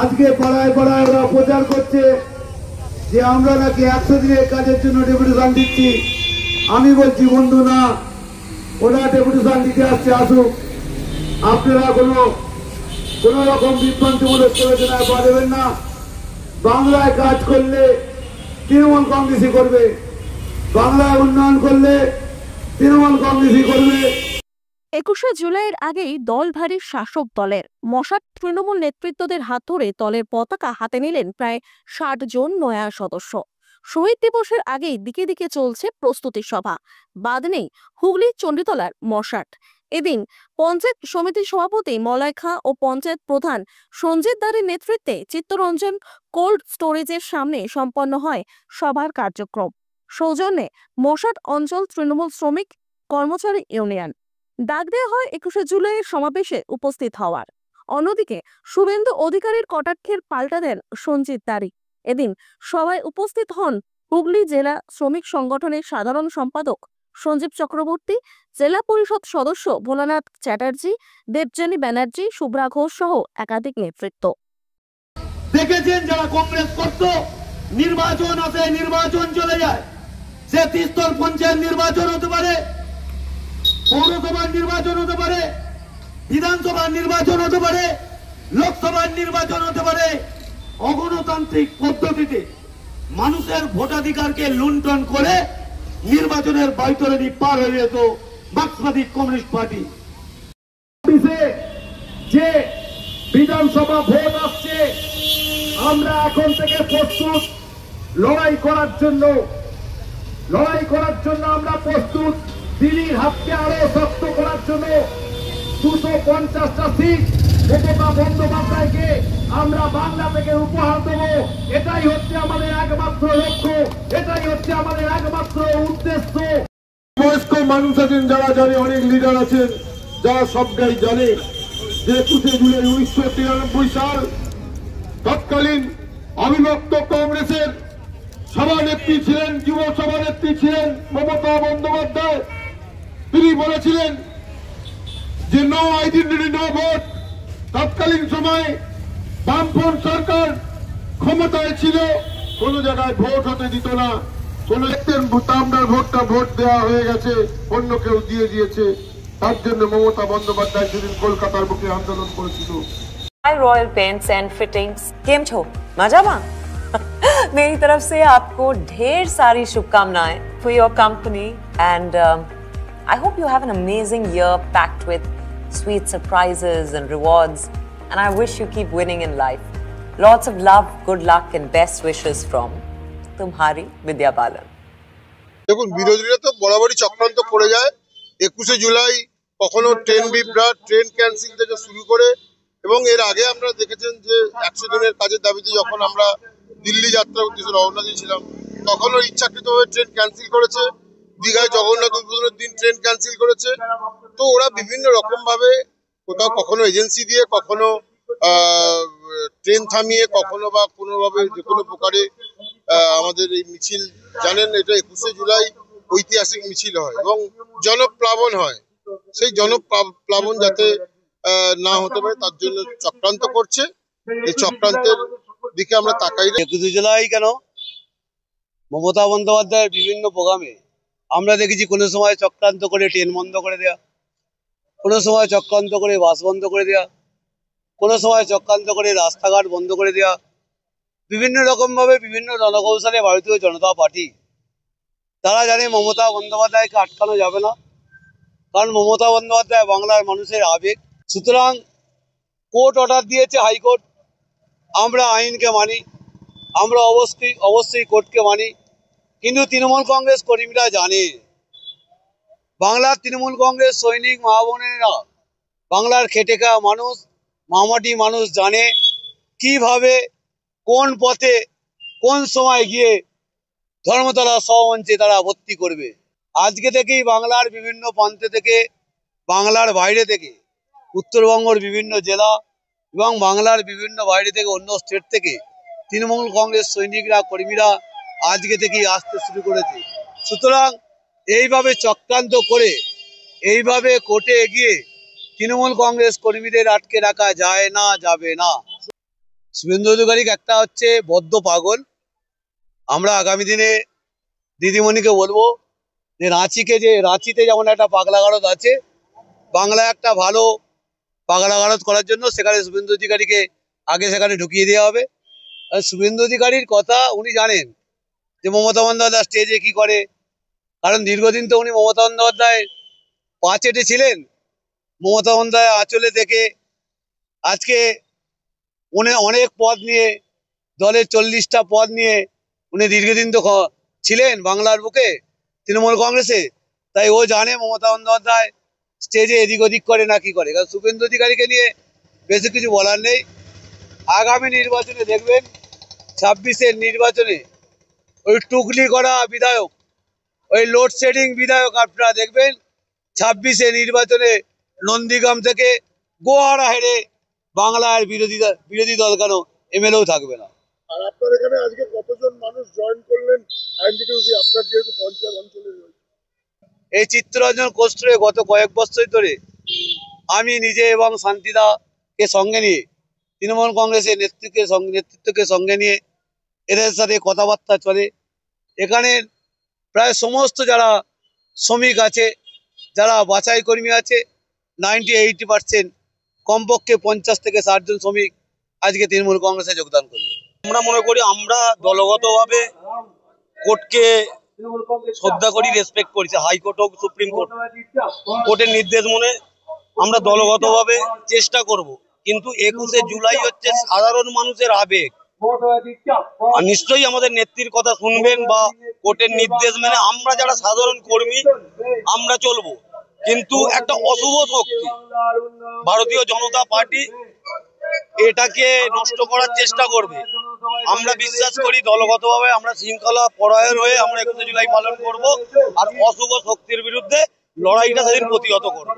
আজকে পাড়ায় পাড়ায় ওরা প্রচার করছে যে আমরা নাকি 100 দিনের কাজের জন্য ডেপুটেশন দিচ্ছি। আমি বলছি বন্ধু না, ওরা ডেপুটেশন দিতে আসছে, আসুক। আপনারা কোন রকম বিভ্রান্তিমূলক প্ররোচনা পা দেবেন না। বাংলায় কাজ করলে তৃণমূল কংগ্রেসই করবে, বাংলায় উন্নয়ন করলে তৃণমূল কংগ্রেসই করবে। 21শে জুলাইয়ের আগেই দল ভারী শাসক দলের। মশাট তৃণমূল নেতৃত্বদের হাত ধরে দলের পতাকা হাতে নিলেন প্রায় 60 জন নয়া সদস্য। শহীদ দিবসের আগেই দিকে দিকে চলছে প্রস্তুতি সভা। বাদ নেই হুগলি চণ্ডীতলার মশাট। এদিন পঞ্চায়েত সমিতির সভাপতি মলয় খাঁ ও পঞ্চায়েত প্রধান সঞ্জিত দারের নেতৃত্বে চিত্তরঞ্জন কোল্ড স্টোরেজের সামনে সম্পন্ন হয় সভার কার্যক্রম। সৌজন্যে মশাট অঞ্চল তৃণমূল শ্রমিক কর্মচারী ইউনিয়ন। ডাক দেওয়া হয় 21শে জুলাইয়ের সমাবেশে উপস্থিত হওয়ার। অন্যদিকে শুভেন্দু অধিকারীর কটাক্ষের পাল্টা দেন সঞ্জিত দারি। এদিন সভায় উপস্থিত হন হুগলি জেলা শ্রমিক সংগঠনের সাধারণ সম্পাদক সঞ্জীব চক্রবর্তী, জেলা পরিষদ সদস্য ভোলানাথ চ্যাটার্জি, দেবযানী ব্যানার্জি, শুভ্রা ঘোষ সহ একাধিক নেতৃত্ব। দেখেছেন যারা কংগ্রেস করত, নির্বাচন আসে, নির্বাচন চলে যায়। সে ত্রিস্তর পঞ্চায়েত নির্বাচন হতে পারে, পৌরসভার নির্বাচন হতে পারে, বিধানসভার নির্বাচন হতে পারে, লোকসভার নির্বাচন হতে পারে। অগণতান্ত্রিক পদ্ধতিতে মানুষের ভোটাধিকারকে লুণ্ঠন করে নির্বাচনের বৈতরণী পার হয়ে যেত মার্ক্সবাদী কমিউনিস্ট পার্টি। যে বিধানসভা ভোট আসছে, আমরা এখন থেকে প্রস্তুত লড়াই করার জন্য আমরা প্রস্তুত। দিল্লির হাতকে আরো শক্ত করার জন্য 250টা সিট মমতা বন্দ্যোপাধ্যায়কে আমরা বাংলা থেকে উপহার দেব। এটাই হচ্ছে আমাদের একমাত্র লক্ষ্য, এটাই হচ্ছে আমাদের একমাত্র উদ্দেশ্য। বয়স্ক মানুষ আছেন যারা জানে, অনেক লিডার আছেন যারা সবটাই জানে যে 21শে জুলাই 1993 সাল তৎকালীন অবিভক্ত কংগ্রেসের সভানেত্রী ছিলেন, যুব সভানেত্রী ছিলেন মমতা বন্দ্যোপাধ্যায়। তিনি বলেছিলেন যে নো আইডেন্টিটি নো ভোট। তৎকালীন সময়ে বামফ্রন্ট সরকার ক্ষমতায় ছিল, কোন জায়গায় ভোট হতে দিত না। কোন তামদার ভোট দেওয়া হয়ে গেছে, অন্য কেউ দিয়ে দিয়েছে। তার জন্য মমতা বন্দ্যোপাধ্যায় সেদিন কলকাতার বুকে আন্দোলন করেছিল। रॉयल पेंट्स एंड फिटिंग्स केम छो मजामा मेरी तरफ से आपको ढेर सारी शुभकामनाएं for your company and I hope you have an amazing year packed with sweet surprises and rewards and I wish you keep winning in life lots of love good luck and best wishes from तुम्हारी विद्या बालन। দেখুন, বিরোধীরা তো বরাবরই চক্রান্ত করে যায়। 21শে জুলাই কখনো train বিভ্রাট, train cancel থেকে শুরু করে, এবং এর আগে আমরা দেখেছেন যে 100 দিনের কাজের দাবিতে যখন আমরা দিল্লি যাত্রার উদ্দেশ্যে রওনা দিয়েছিলাম, তখনও ইচ্ছাকৃতভাবে ট্রেন ক্যান্সেল করেছে। দীঘায় জগন্নাথ উদ্বোধনের দিন ট্রেন ক্যান্সেল করেছে। তো ওরা বিভিন্ন রকম ভাবে, কোথাও কখনো এজেন্সি দিয়ে, কখনো ট্রেন থামিয়ে, কখনো বা কোনোভাবে যে কোনো প্রকারে আমাদের এই মিছিল, জানেন এটা 21শে জুলাই ঐতিহাসিক মিছিল হয় এবং জনপ্লাবন হয়। সেই জনপ্লাবন যাতে না হতে পারে তার জন্য চক্রান্ত করছে। এই চক্রান্তের দিকে আমরা তাকাই না। 21শে জুলাই কেন, মমতা বন্দ্যোপাধ্যায়ের বিভিন্ন প্রোগ্রামে আমরা দেখেছি কোনো সময় চক্রান্ত করে ট্রেন বন্ধ করে দেয়া, কোনো সময় চক্রান্ত করে বাস বন্ধ করে দেয়া, কোনো সময় চক্রান্ত করে রাস্তাঘাট বন্ধ করে দেয়া। বিভিন্ন রকমভাবে বিভিন্ন রণকৌশলে ভারতীয় জনতা পার্টি তারা জানে মমতা বন্দ্যোপাধ্যায়কে আটকানো যাবে না, কারণ মমতা বন্দ্যোপাধ্যায় বাংলার মানুষের আবেগ। সুতরাং কোর্ট অর্ডার দিয়েছে হাইকোর্ট, আমরা আইনকে মানি, আমরা অবশ্যই কোর্টকে মানি। কিন্তু তৃণমূল কংগ্রেস কর্মীরা জানে, বাংলার তৃণমূল কংগ্রেস সৈনিক মা বোনেরা, বাংলার খেটে খাওয়া মানুষ, মামাটি মানুষ জানে কিভাবে, কোন পথে, কোন সময় গিয়ে ধর্মতলা সহমঞ্চে তারা ভর্তি করবে। আজকে থেকেই বাংলার বিভিন্ন প্রান্ত থেকে, বাংলার বাইরে থেকে, উত্তরবঙ্গের বিভিন্ন জেলা এবং বাংলার বিভিন্ন বাইরে থেকে, অন্য স্টেট থেকে তৃণমূল কংগ্রেস সৈনিকরা, কর্মীরা আজকে থেকেই আসতে শুরু করেছে। সুতরাং এইভাবে চক্রান্ত করে, এইভাবে কোর্টে এগিয়ে তৃণমূল কংগ্রেস কর্মীদের আটকে রাখা যায় না, যাবে না। শুভেন্দু অধিকারী একটা হচ্ছে বদ্ধ পাগল। আমরা আগামী দিনে দিদিমণিকে বলবো যে রাঁচিতে যেমন একটা পাগলাগারদ আছে, বাংলায় একটা ভালো পাগলাগারদ করার জন্য সেখানে শুভেন্দু অধিকারীকে আগে সেখানে ঢুকিয়ে দেওয়া হবে। আর শুভেন্দু অধিকারীর কথা উনি জানেন যে মমতা বন্দ্যোপাধ্যায় স্টেজে কি করে, কারণ দীর্ঘদিন তো উনি মমতা বন্দ্যোপাধ্যায় পা চেটে ছিলেন। মমতা বন্দ্যোপাধ্যায় আঁচলে থেকে আজকে উনি অনেক পদ নিয়ে, দলের 40টা পদ নিয়ে উনি দীর্ঘদিন তো ছিলেন বাংলার বুকে তৃণমূল কংগ্রেসে। তাই ও জানে মমতা বন্দ্যোপাধ্যায় স্টেজে এদিক ওদিক করে না কি করে। কারণ শুভেন্দু অধিকারীকে নিয়ে বেশি কিছু বলার নেই। আগামী নির্বাচনে দেখবেন 26-এর নির্বাচনে ওই টুকলি করা বিধায়ক, ওই লোডশেডিং বিধায়ক আপনারা দেখবেন 26-এ নির্বাচনে নন্দীগ্রাম থেকে গোহারা হেরে বাংলার বিরোধী দল কেন এমএলএও থাকবে না। আর আপনার এখানে আজকে কতজন মানুষ জয়েন করলেন আইনটিটিউসি, আপনার যেহেতু পঞ্চায়েত অঞ্চলে রয়েছে? এই চিত্তরঞ্জন কোস্টরে গত কয়েক বছর ধরে আমি নিজে এবং শান্তিদাকে সঙ্গে নিয়ে তৃণমূল কংগ্রেসের নেতৃত্বকে সঙ্গে নিয়ে এদের সাথে কথাবার্তা চলে। এখানে প্রায় সমস্ত যারা শ্রমিক আছে, যারা বাছাই কর্মী আছে, 90-80% কমপক্ষে 50 থেকে 60 জন শ্রমিক আজকে তৃণমূল কংগ্রেসে যোগদান করবে। আমরা মনে করি আমরা দলগতভাবে কোর্টকে শ্রদ্ধা করি, রেসপেক্ট করি, হাইকোর্ট হোক সুপ্রিম কোর্ট, কোর্টের নির্দেশ মনে আমরা দলগতভাবে চেষ্টা করব। কিন্তু 21শে জুলাই হচ্ছে সাধারণ মানুষের আবেগ, আর নিশ্চয়ই আমাদের নেত্রীর কথা শুনবেন বা কোর্টের নির্দেশ মেনে আমরা যারা সাধারণ কর্মী আমরা চলবো। কিন্তু একটা অশুভ শক্তি ভারতীয় জনতা পার্টি এটাকে নষ্ট করার চেষ্টা করবে। আমরা বিশ্বাস করি দলগতভাবে আমরা শৃঙ্খলা পরায়ণ হয়ে আমরা 21শে জুলাই পালন করব, আর অশুভ শক্তির বিরুদ্ধে লড়াইটা সেদিন প্রতিহত করব।